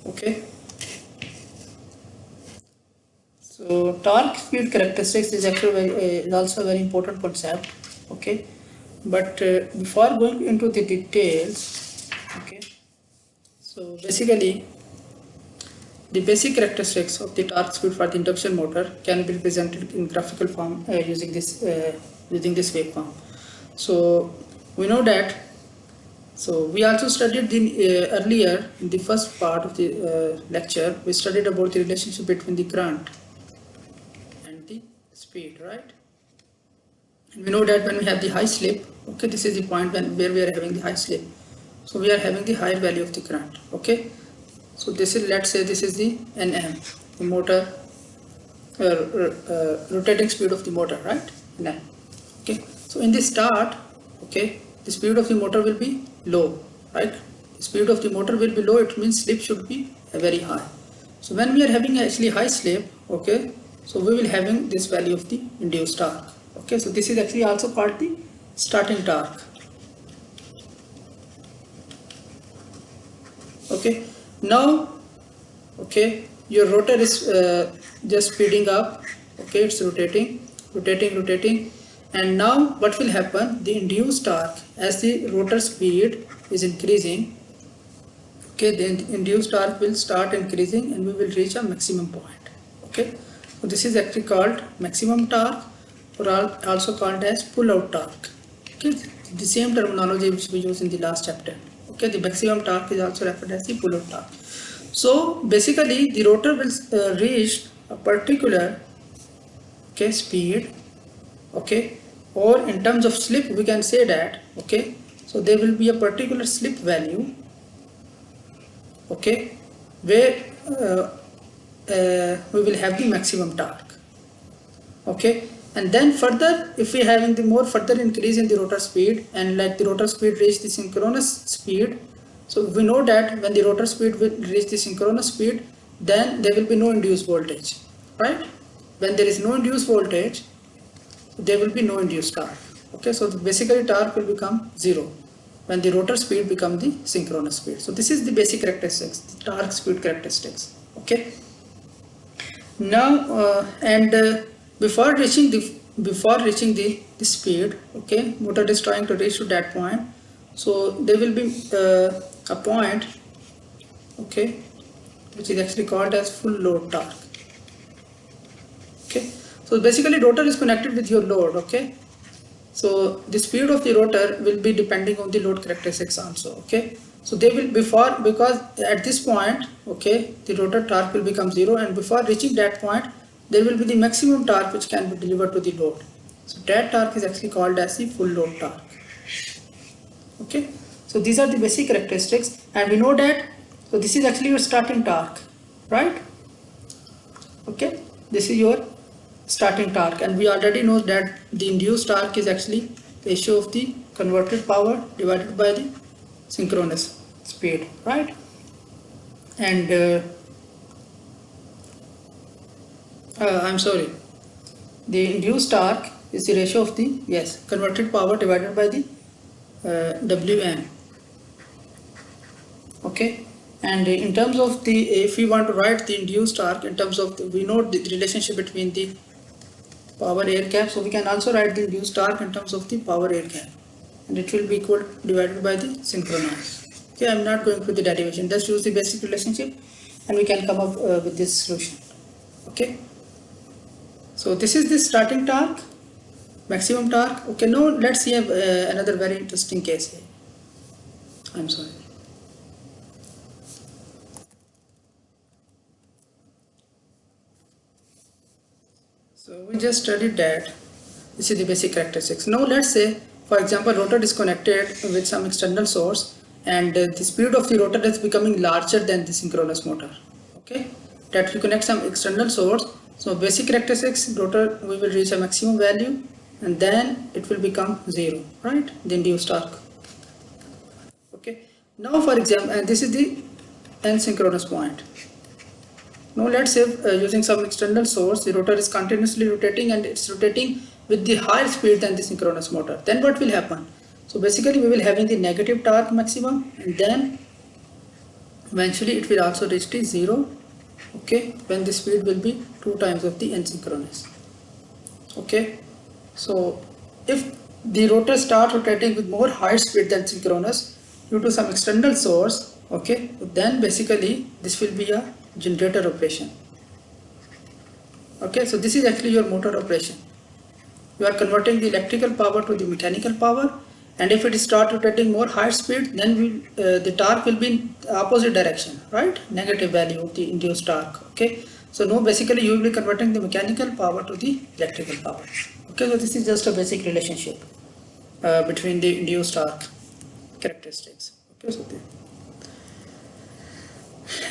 Okay. So torque speed characteristics is actually is also a very important concept. Okay. But before going into the details, okay. So basically, the basic characteristics of the torque speed for the induction motor can be represented in graphical form using this waveform. So we know that. So we also studied earlier in the first part of the lecture. We studied about the relationship between the current and the speed, right? And we know that when we have the high slip, okay, this is the point where we are having the high slip. So we are having the higher value of the current, okay. So this is, let's say this is the Nm, the motor rotating speed of the motor, right? Nm. Okay. So in the start, okay, the speed of the motor will be low, right? The speed of the motor will be low. It means slip should be very high. So when we are having actually high slip, okay, so we will having this value of the induced torque. Okay. So this is actually also called the starting torque. Okay. Now, okay, your rotor is just speeding up. Okay, it's rotating, and now what will happen? The induced torque, as the rotor speed is increasing, okay, the induced torque will start increasing and we will reach a maximum point. Okay, so this is actually called maximum torque, or also called as pull out torque. Okay, the same terminology which we used in the last chapter. Okay, the maximum torque is also referred as the pull out torque. So basically the rotor will reach a particular, okay, speed, okay, or in terms of slip we can say that, okay, so there will be a particular slip value, okay, where we will have the maximum torque. Okay, and then further, if we having the more further increase in the rotor speed, and like the rotor speed reach the synchronous speed, so we know that when the rotor speed will reach the synchronous speed, then there will be no induced voltage, right? When there is no induced voltage, there will be no induced torque. Okay, so basically torque will become zero when the rotor speed become the synchronous speed. So this is the basic characteristics, the torque speed characteristics. Okay. Now before reaching the speed, okay, motor is trying to reach to that point. So there will be a point, okay, which is actually called as full load torque. Okay, so basically rotor is connected with your load. Okay, so the speed of the rotor will be depending on the load characteristics also. Okay, so they will because at this point, okay, the rotor torque will become zero, and before reaching that point there will be the maximum torque which can be delivered to the load. So that torque is actually called as the full load torque. Okay, so these are the basic characteristics, and we know that, so this is actually your starting torque, right? Okay, this is your starting torque, and we already know that the induced torque is actually ratio of the converted power divided by the synchronous speed, right? And I'm sorry, the induced torque is the ratio of the converted power divided by the Wm. Okay, and in terms of the, if we want to write the induced torque in terms of we know the relationship between the power air gap, so we can also write the induced torque in terms of the power air gap, and it will be equal divided by the synchronous. Okay, I'm not going through the derivation, just use the basic relationship and we can come up with this solution. Okay, so this is the starting torque, maximum torque. Okay, now let's see another very interesting case here. I'm sorry. So we just studied that. This is the basic characteristics. Now let's say, for example, rotor is connected with some external source, and the speed of the rotor is becoming larger than the synchronous motor. Okay, that we connect some external source. So basic characteristics, rotor we will reach a maximum value, and then it will become zero, right? The induced torque. Okay. Now for example, and this is the n synchronous point. Now let's say using some external source, the rotor is continuously rotating, and it's rotating with the higher speed than the synchronous motor. Then what will happen? So basically we will having the negative torque maximum, and then eventually it will also reach the 0, okay, when the speed will be 2 times of the n synchronous. Okay, so if the rotor starts rotating with more high speed than synchronous due to some external source, okay, then basically this will be a generator operation. Okay, so this is actually your motor operation. You are converting the electrical power to the mechanical power, and if it start rotating more high speed, then the torque will be in opposite direction, right? Negative value of the induced torque. Okay, so no, basically you will be converting the mechanical power to the electrical power. Okay, so this is just a basic relationship between the induced torque characteristics. Okay, so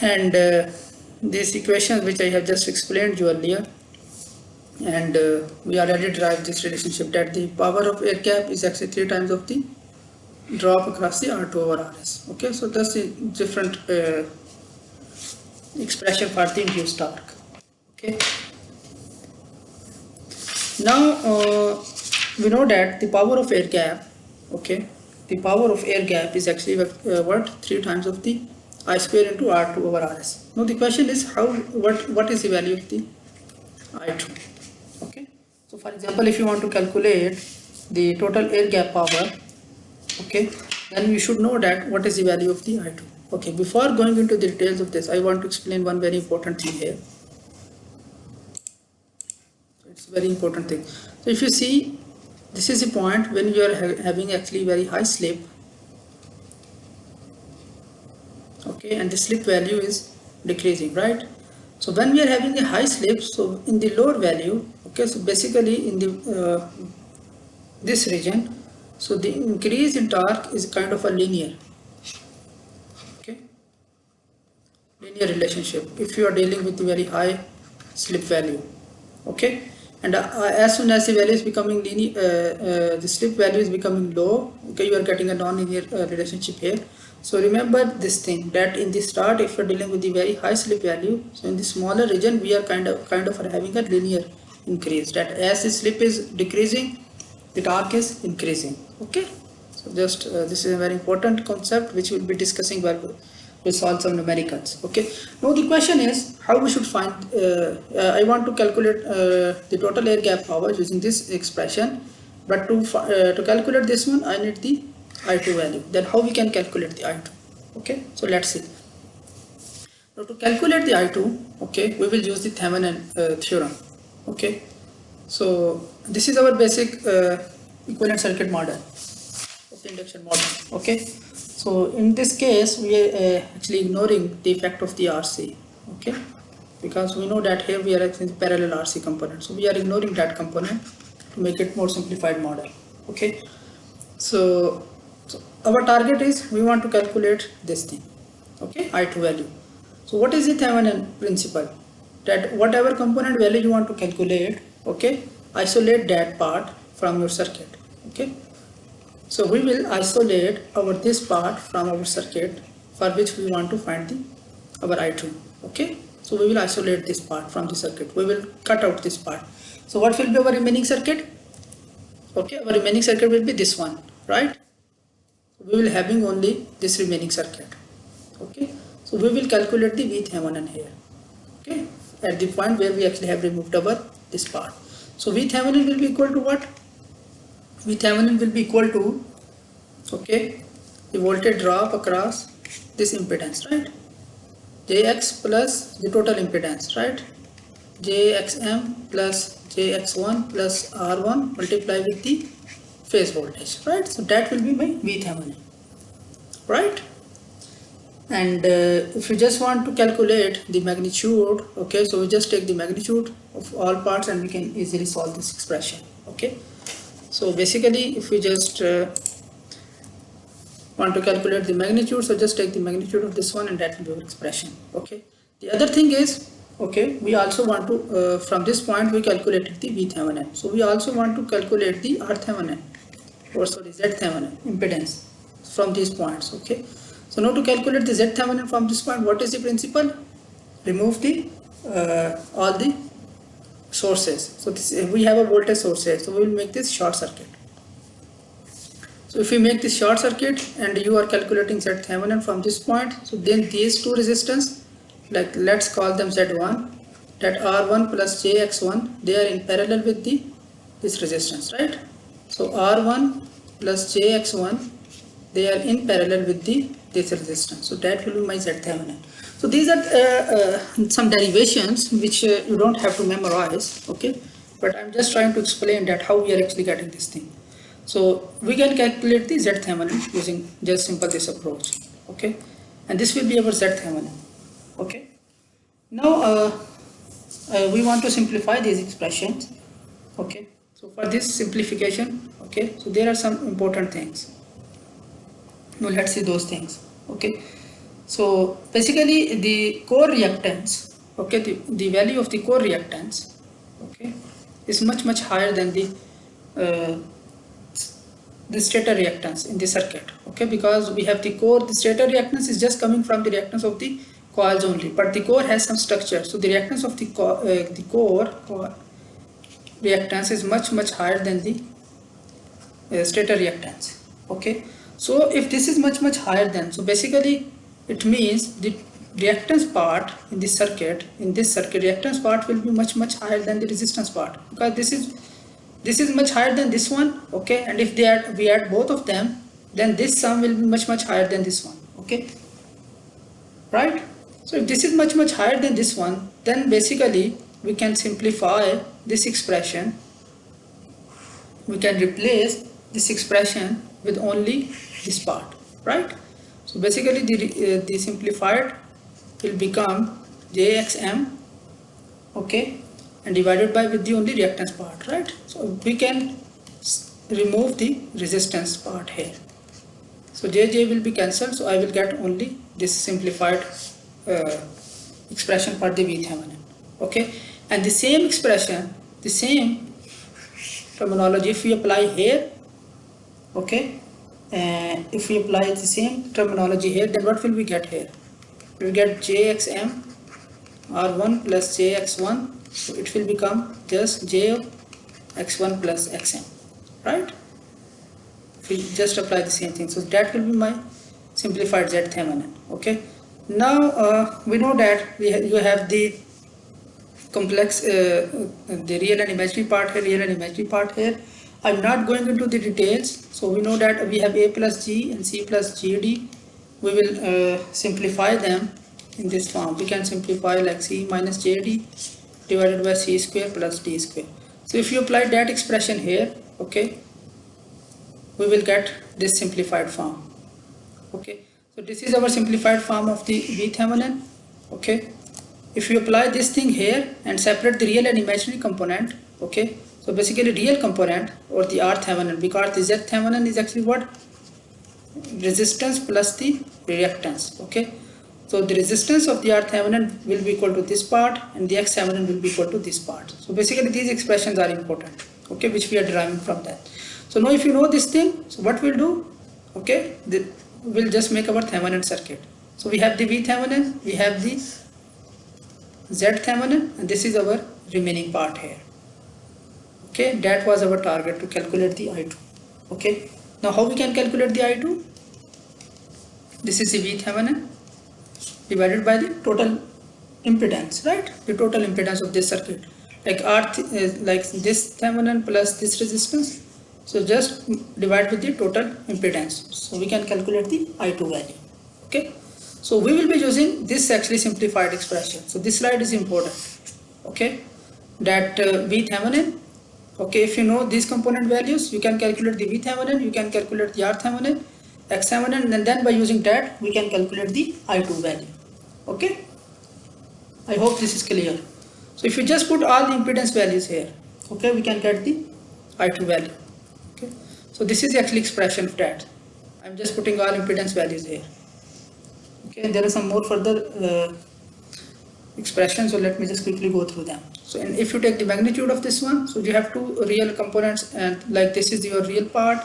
and these equations which I have just explained you earlier, and we already derived this relationship that the power of air gap is actually 3 times of the drop across the R2 over RS. Okay, so that's the different expression for the induced torque. Okay, now we know that the power of air gap, okay, the power of air gap is actually what 3 times of the I square into R2 over RS. Now the question is what is the value of the I2? Okay, so for example, if you want to calculate the total air gap power, okay, then you should know that what is the value of the I2. Okay, before going into the details of this, I want to explain one very important thing here. It's a very important thing. So if you see, this is the point when you are having actually very high slip, okay, and the slip value is decreasing, right? So when we are having a high slip, so in the lower value, okay, so basically in the this region, so the increase in torque is kind of a linear, okay, linear relationship if you are dealing with the very high slip value, okay, and as soon as the value is becoming linear, the slip value is becoming low, okay, you are getting a non-linear relationship here. So remember this thing, that in the start, if you are dealing with the very high slip value, so in the smaller region we are kind of having a linear increase, that as the slip is decreasing, the torque is increasing. Okay, so just this is a very important concept which we will be discussing while we solve some numericals. Okay, now the question is how we should find I want to calculate the total air gap power using this expression, but to calculate this one I need the I2 value. Then how we can calculate the I2? Okay, so let's see. Now to calculate the I2, okay, we will use the Thevenin theorem. Okay, so this is our basic equivalent circuit model of the induction model. Okay, so in this case we are actually ignoring the effect of the RC, okay, because we know that here we are having parallel RC component, so we are ignoring that component to make it more simplified model. Okay, so our target is we want to calculate this thing, okay, I2 value. So what is the Thevenin principle? That whatever component value you want to calculate, okay, isolate that part from your circuit. Okay, so we will isolate this part from our circuit for which we want to find our I2. Okay, so we will isolate this part from the circuit, we will cut out this part. So what will be our remaining circuit? Okay, our remaining circuit will be this one, right? We will having only this remaining circuit. Okay, so we will calculate the VThevenin here, okay, at the point where we actually have removed this part. So VThevenin will be equal to what? VThevenin will be equal to, okay, the voltage drop across this impedance, right? Jx plus the total impedance, right? Jxm plus Jx1 plus R1 multiply with the phase voltage, right? So that will be my VThevenin, right? And if you just want to calculate the magnitude, okay, so we just take the magnitude of all parts and we can easily solve this expression. Okay, so basically if we just want to calculate the magnitude, so just take the magnitude of this one and that will be our expression. Okay, the other thing is, okay, we also want to from this point we calculated the VThevenin, so we also want to calculate the RThevenin, or sorry, ZThevenin impedance from these points. Okay, so now to calculate the ZThevenin from this point, what is the principle? Remove the all the sources. So this, we have a voltage source here, so we will make this short circuit. So if we make this short circuit and you are calculating Z Thevenin from this point, so then these two resistance, like let's call them Z1, that R1 plus JX1, they are in parallel with this resistance, right? So R1 plus JX1, they are in parallel with this resistance. So that will be my Z Thevenin. So these are some derivations which you don't have to memorize, okay? But I'm just trying to explain that how we are actually getting this thing. So we can calculate the Z Thevenin using just simple this approach, okay? And this will be our Z Thevenin, okay? Now we want to simplify these expressions, okay? So for this simplification, okay, so there are some important things. Now let's see those things, okay? So basically the core reactance, okay, the value of the core reactance, okay, is much higher than the stator reactance in the circuit, okay, because we have the core. The stator reactance is just coming from the reactance of the coils only, but the core has some structure, so the reactance of the core reactance is much higher than the stator reactance, okay. So if this is much higher than, so basically it means the reactance part in this circuit reactance part will be much higher than the resistance part, because this is much higher than this one, okay, and if we add both of them, then this sum will be much higher than this one, okay, right? So if this is much higher than this one, then basically we can simplify this expression. We can replace this expression with only this part, right? So basically the simplified will become JXM, okay, and divided by with the only reactance part, right? So we can remove the resistance part here. So JJ will be cancelled, so I will get only this simplified expression for the V Thevenin, okay? And the same expression, the same terminology, if we apply here, okay, if we apply the same terminology here, then what will we get here? We will get JXM R1 plus JX1, so it will become just JX1 plus XM, right? If we just apply the same thing, so that will be my simplified Z Thevenin, okay. Now we know that you have the complex, the real and imaginary part here, I'm not going into the details. So we know that we have A plus G and C plus GD. We will simplify them in this form. We can simplify like C minus JD divided by C square plus D square. So if you apply that expression here, okay, we will get this simplified form, okay. So this is our simplified form of the V Thevenin, okay. If you apply this thing here and separate the real and imaginary component, okay, so basically real component or the R Thevenin, because the Z Thevenin is actually what? Resistance plus the reactance, okay. So the resistance of the R Thevenin will be equal to this part and the X Thevenin will be equal to this part. So basically these expressions are important, okay, which we are deriving from that. So now if you know this thing, so what we'll do, okay, we'll just make our Thevenin circuit. So we have the V Thevenin, we have the Z Thevenin, and this is our remaining part here, okay. That was our target, to calculate the I2, okay. Now how we can calculate the I2? This is the V Thevenin divided by the total impedance, right? The total impedance of this circuit, like like this Thevenin plus this resistance. So just divide with the total impedance. So we can calculate the I2 value, okay. So we will be using this actually simplified expression. So this slide is important, okay, that V Thevenin, okay, if you know these component values, you can calculate the V Thevenin, you can calculate the R Thevenin, X Thevenin, and then by using that we can calculate the I2 value, okay. I hope this is clear. So if you just put all the impedance values here, okay, we can get the I2 value, okay. So this is actually expression of that. I'm just putting all impedance values here, okay. And there are some more further expressions, so let me just quickly go through them. So and if you take the magnitude of this one, so you have two real components, and like this is your real part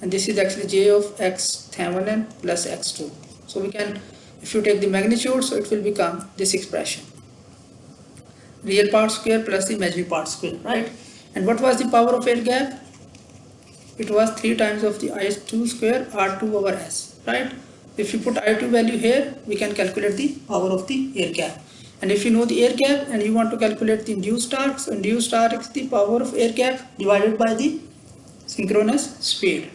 and this is actually J of X Thevenin plus X2. So we can, if you take the magnitude, so it will become this expression, real part square plus the imaginary part square, right? And what was the power of air gap? it was 3 times of the I2 square R2 over S, right? If you put I2 value here, we can calculate the power of the air gap. And if you know the air gap and you want to calculate the induced torque, so induced torque is the power of air gap divided by the synchronous speed,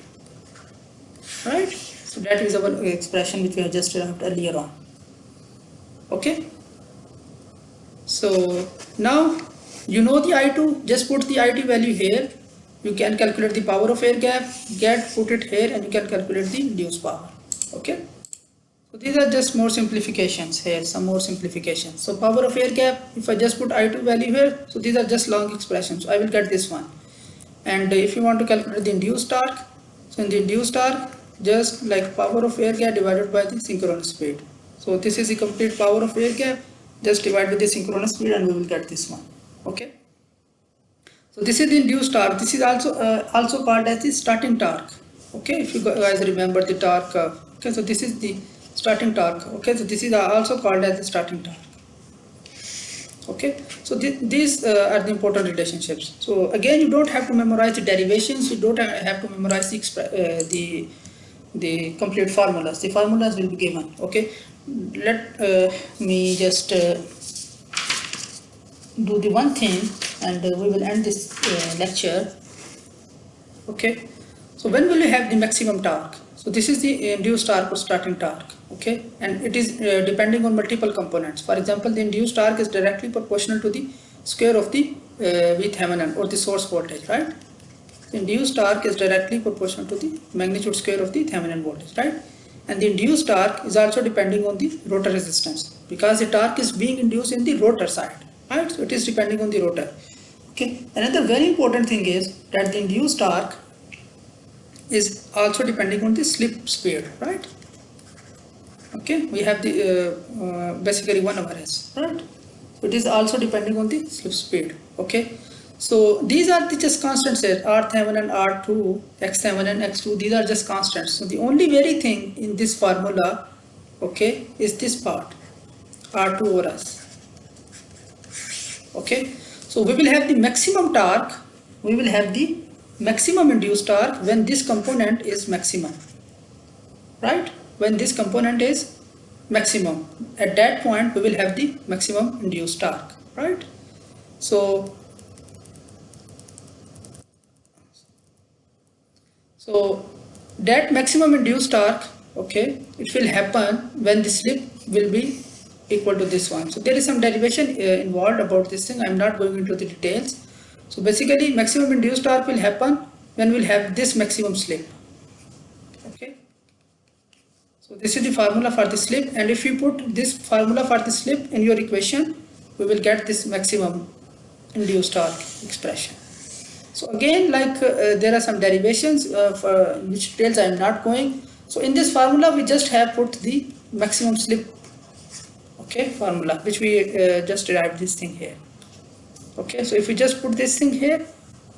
right? So that is our expression which we have just derived earlier on. Okay. So now you know the I2, just put the I2 value here. You can calculate the power of air gap, put it here, and you can calculate the induced power. Okay. So these are just more simplifications here, some more simplifications. So power of air gap, if I just put I2 value here, so these are just long expressions. I will get this one. And if you want to calculate the induced torque, so in the induced torque, just like power of air gap divided by the synchronous speed. So this is the complete power of air gap, just divide with the synchronous speed and we will get this one. Okay. So this is the induced torque. This is also called as the starting torque. Okay, if you guys remember the torque curve. Okay, so this is the starting torque. Okay, so this is also called as the starting torque. Okay, so these are the important relationships. So again, you don't have to memorize the derivations. You don't have to memorize the complete formulas. The formulas will be given. Okay, let me just do the one thing and we will end this lecture. Okay, so when will you have the maximum torque? So this is the induced torque or starting torque. Okay, and it is depending on multiple components. For example, the induced torque is directly proportional to the square of the Thevenin or the source voltage, right? The induced torque is directly proportional to the magnitude square of the Thevenin voltage, right? And the induced torque is also depending on the rotor resistance because the torque is being induced in the rotor side, right? So it is depending on the rotor. Okay, another very important thing is that the induced torque is also depending on the slip speed, right? Okay, we have the basically 1 over S, right? So it is also depending on the slip speed. Okay, so these are the just constants here, R Thevenin, R2, X Thevenin, X2, these are just constants. So the only vary thing in this formula, okay, is this part, R2 over S. Okay, so we will have the maximum torque, we will have the maximum induced torque when this component is maximum, right? When this component is maximum, at that point we will have the maximum induced torque, right? So that maximum induced torque, okay, it will happen when the slip will be equal to this one. So there is some derivation involved about this thing. I am not going into the details. So basically maximum induced torque will happen when we'll have this maximum slip. Okay. So this is the formula for the slip, and if you put this formula for the slip in your equation, we will get this maximum induced torque expression. So again, like there are some derivations for which details I am not going. So in this formula we just have put the maximum slip, okay, formula which we just derived this thing here. Okay, so if we just put this thing here,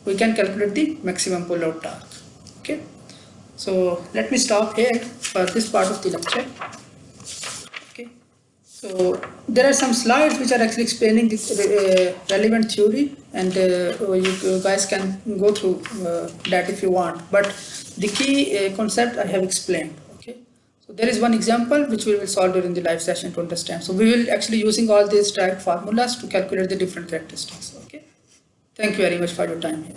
we can calculate the maximum pull out torque. Okay, so let me stop here for this part of the lecture. Okay, so there are some slides which are actually explaining this relevant theory, and you guys can go through that if you want, but the key concept I have explained. Okay, so there is one example which we will solve during the live session to understand. So we will actually using all these direct formulas to calculate the different characteristics. Okay, thank you very much for your time here.